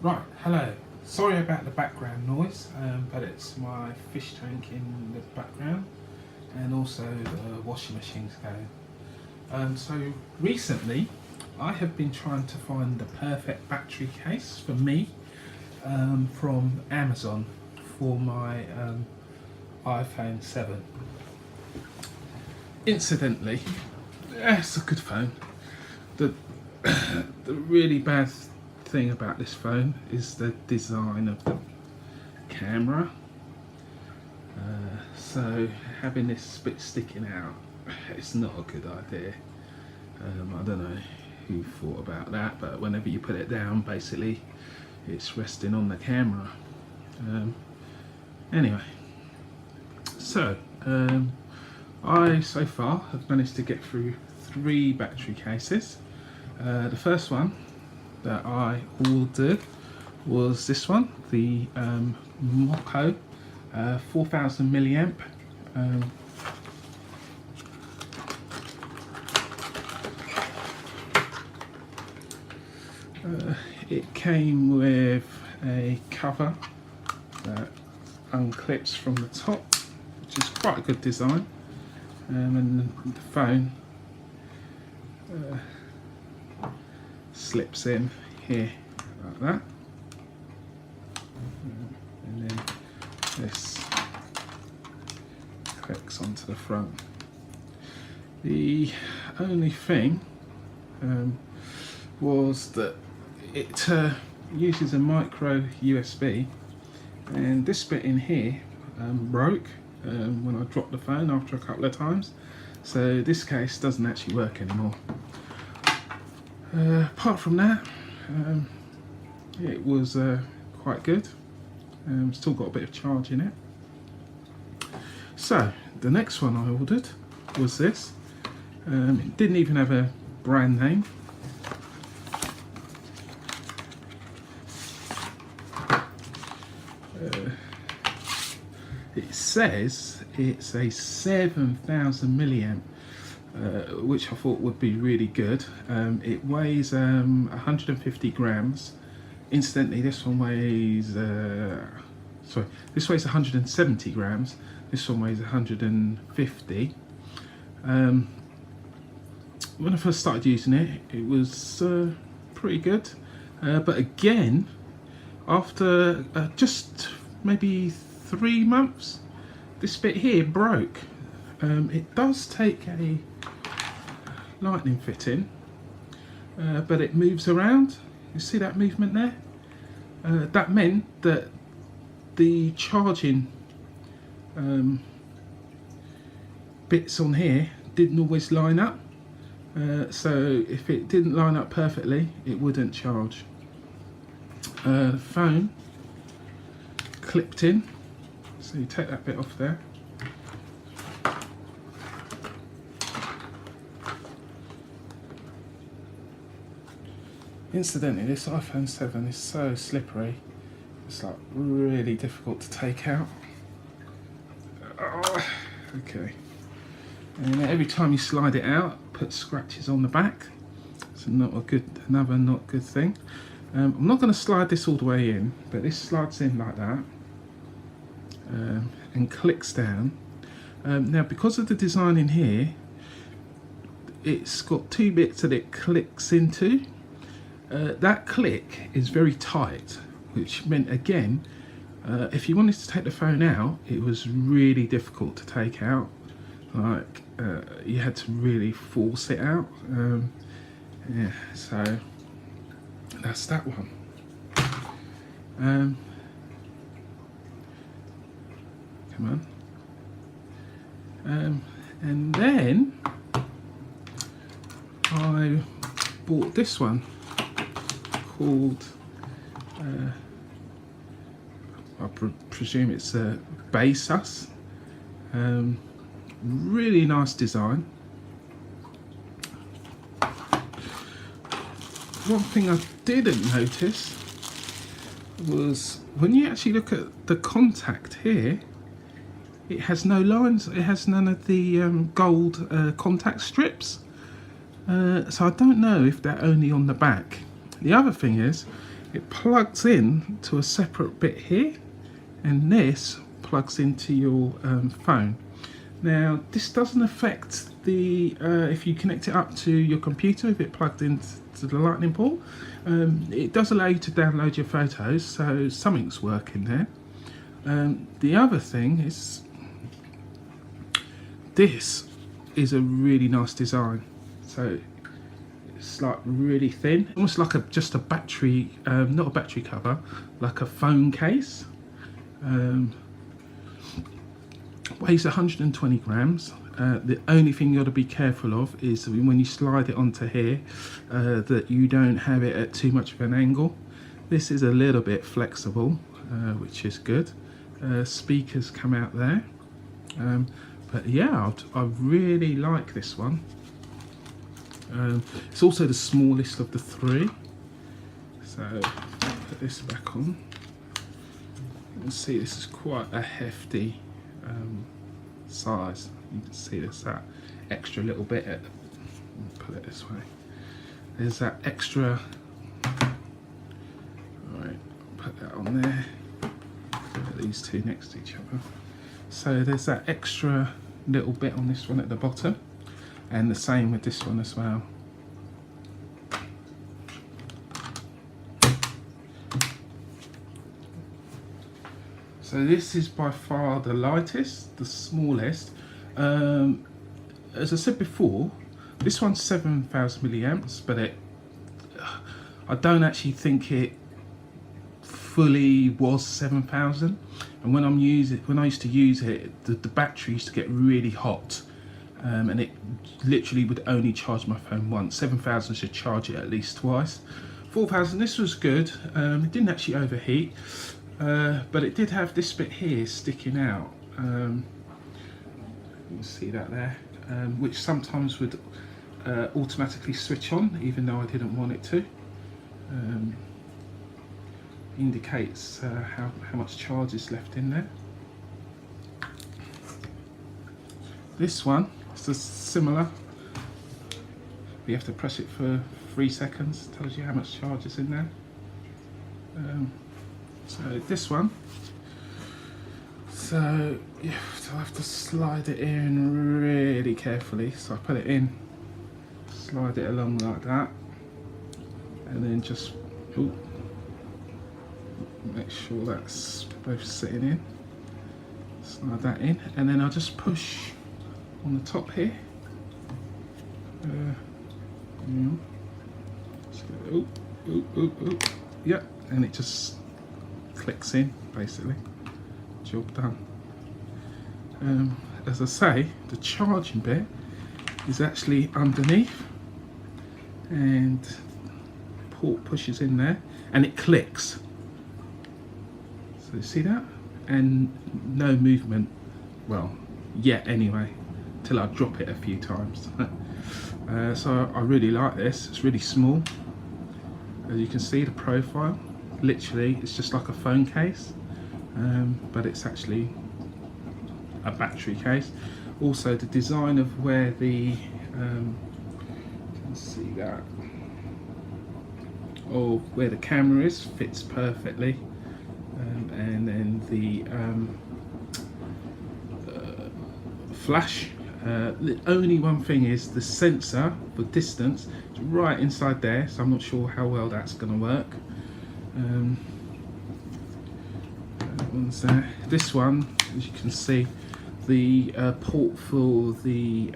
Right, hello. Sorry about the background noise, but it's my fish tank in the background and also the washing machine's going. So recently I have been trying to find the perfect battery case for me from Amazon for my iPhone 7. Incidentally, it's a good phone. The really bad thing about this phone is the design of the camera. So having this bit sticking out, it's not a good idea. I don't know who thought about that, but whenever you put it down, basically it's resting on the camera. Anyway, so I so far have managed to get through 3 battery cases. The first one that I ordered was this one, the Moko 4000 milliamp. It came with a cover that unclips from the top, which is quite a good design, and the phone slips in here like that, and then this clicks onto the front. The only thing was that it uses a micro USB, and this bit in here broke when I dropped the phone after a couple of times, so this case doesn't actually work anymore. Apart from that, it was quite good. Still got a bit of charge in it. So the next one I ordered was this. It didn't even have a brand name. It says it's a 7000 milliamp, which I thought would be really good. It weighs 150 grams. Incidentally, this one weighs this weighs 170 grams. This one weighs 150. When I first started using it, it was pretty good, but again, after just maybe 3 months, this bit here broke. It does take a lightning fitting, but it moves around. You see that movement there? That meant that the charging bits on here didn't always line up. So if it didn't line up perfectly, it wouldn't charge. The phone clipped in, so you take that bit off there. Incidentally, this iPhone 7 is so slippery, it's like really difficult to take out. Oh, okay. And every time you slide it out, it puts scratches on the back. It's another not good thing. I'm not going to slide this all the way in, but this slides in like that and clicks down. Now, because of the design in here, it's got 2 bits that it clicks into. That click is very tight, which meant, again, if you wanted to take the phone out, it was really difficult to take out. Like, you had to really force it out. Yeah, so that's that one. Come on. And then I bought this one called, I presume it's Baseus. Really nice design. One thing I didn't notice was when you actually look at the contact here, it has no lines, it has none of the gold contact strips. So I don't know if they're only on the back. The other thing is, it plugs in to a separate bit here, and this plugs into your phone. Now this doesn't affect the if you connect it up to your computer, if it plugged into the lightning port. It does allow you to download your photos, so something's working there. The other thing is, this is a really nice design. So it's like really thin, almost like just a battery, not a battery cover, like a phone case. Weighs 120 grams. The only thing you got to be careful of is when you slide it onto here, that you don't have it at too much of an angle. This is a little bit flexible, which is good. Speakers come out there. But yeah, I really like this one. It's also the smallest of the three. So put this back on. You can see this is quite a hefty size. You can see there's that extra little bit at, put it this way, there's that extra, alright, put that on there, put these two next to each other. So there's that extra little bit on this one at the bottom, and the same with this one as well. So this is by far the lightest, the smallest. As I said before, this one's 7,000 milliamps, but I don't actually think it fully was 7,000. And when I used to use it, the battery used to get really hot, and it literally would only charge my phone once. 7,000 should charge it at least twice. 4,000, this was good. It didn't actually overheat. But it did have this bit here sticking out. You can see that there, which sometimes would automatically switch on, even though I didn't want it to. Indicates how much charge is left in there. This one is just similar. You have to press it for 3 seconds. Tells you how much charge is in there. So this one, so you have to slide it in really carefully. So I put it in, slide it along like that, and then just make sure that's both sitting in. Slide that in, and then I'll just push on the top here. Yep, and it just clicks in, basically. Job done. As I say, the charging bit is actually underneath, and the port pushes in there and it clicks. So you see that? And no movement, well, yet anyway, till I drop it a few times. So I really like this. It's really small. As you can see, the profile, literally it's just like a phone case, but it's actually a battery case. Also the design of where the you can see that, or where the camera is, fits perfectly, and then the flash, the only one thing is the sensor for distance is right inside there, so I'm not sure how well that's going to work. One's there. This one, as you can see, the port for the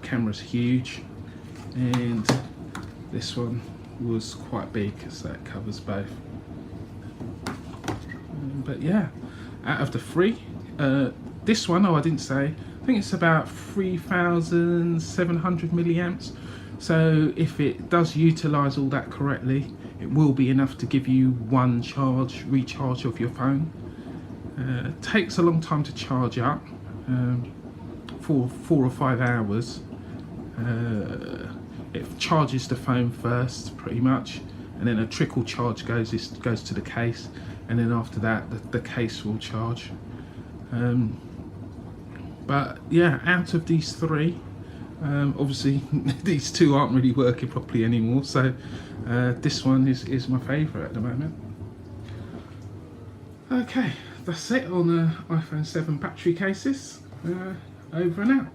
camera's huge, and this one was quite big, so that covers both. But yeah, out of the three, this one, I didn't say, I think it's about 3,700 milliamps. So if it does utilize all that correctly, it will be enough to give you one recharge of your phone. Takes a long time to charge up, for 4 or 5 hours. It charges the phone first, pretty much, and then a trickle charge goes to the case, and then after that the case will charge. But yeah, out of these three, Obviously these two aren't really working properly anymore, so this one is my favourite at the moment. Okay, that's it on iPhone 7 battery cases. Over and out.